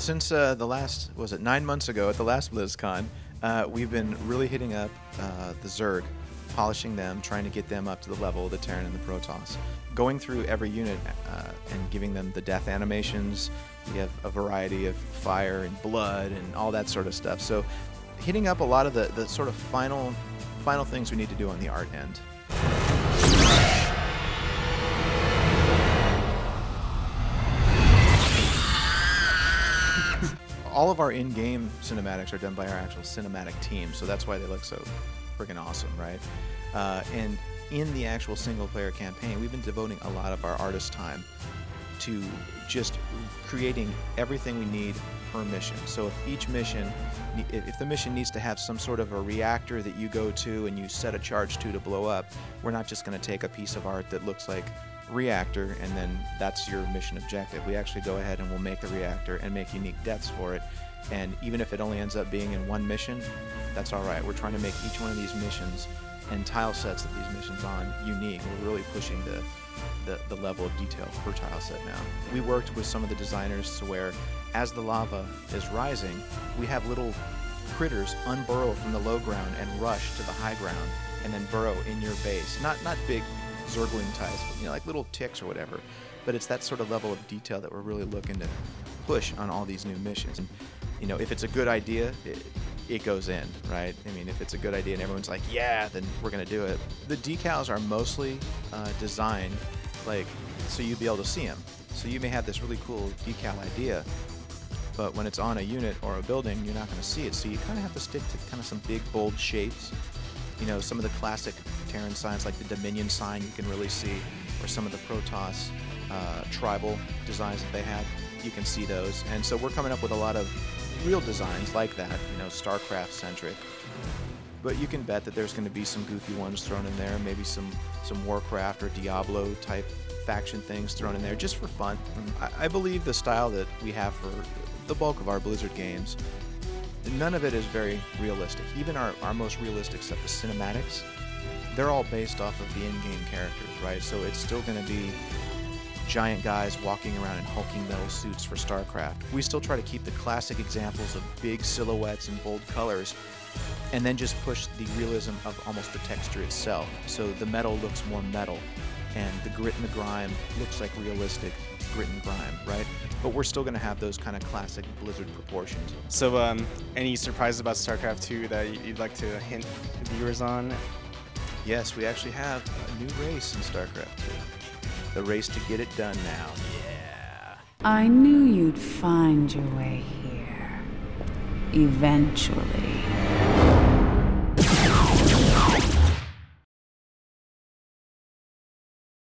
since the last, was it 9 months ago at the last BlizzCon, we've been really hitting up the Zerg, polishing them, trying to get them up to the level of the Terran and the Protoss. Going through every unit and giving them the death animations. We have a variety of fire and blood and all that sort of stuff. So hitting up a lot of the sort of final things we need to do on the art end. All of our in-game cinematics are done by our actual cinematic team, so that's why they look so freaking awesome, right? And in the actual single-player campaign, we've been devoting a lot of our artist time to just creating everything we need per mission. So if each mission, if the mission needs to have some sort of a reactor that you go to and you set a charge to blow up, we're not just going to take a piece of art that looks like reactor and then that's your mission objective. We actually go ahead and we'll make the reactor and make unique deaths for it. And even if it only ends up being in one mission, that's all right. We're trying to make each one of these missions and tile sets that these missions on unique. We're really pushing the level of detail per tile set now. We worked with some of the designers to where as the lava is rising, we have little critters unburrow from the low ground and rush to the high ground and then burrow in your base. Not big Zergling ties, but, like little ticks or whatever. But it's that sort of level of detail that we're really looking to push on all these new missions. And if it's a good idea, it goes in, right? I mean, if it's a good idea and everyone's like, yeah, then we're gonna do it. The decals are mostly designed so you'd be able to see them. So you may have this really cool decal idea, but when it's on a unit or a building, you're not gonna see it. So you kind of have to stick to kind of some big, bold shapes. Some of the classic Terran signs like the Dominion sign you can really see, or some of the Protoss tribal designs that they had, you can see those. And so we're coming up with a lot of real designs like that, StarCraft centric. But you can bet that there's going to be some goofy ones thrown in there, maybe some Warcraft or Diablo type faction things thrown in there just for fun. I believe the style that we have for the bulk of our Blizzard games, none of it is very realistic. Even our most realistic stuff, the cinematics, they're all based off of the in-game characters, right? So it's still going to be giant guys walking around in hulking metal suits for StarCraft. We still try to keep the classic examples of big silhouettes and bold colors, and then just push the realism of almost the texture itself. So the metal looks more metal, and the grit and the grime looks like realistic grit and grime, right? But we're still going to have those kind of classic Blizzard proportions. So any surprises about StarCraft 2 that you'd like to hint viewers on? Yes, we actually have a new race in StarCraft 2. The race to get it done now. Yeah. I knew you'd find your way here. Eventually.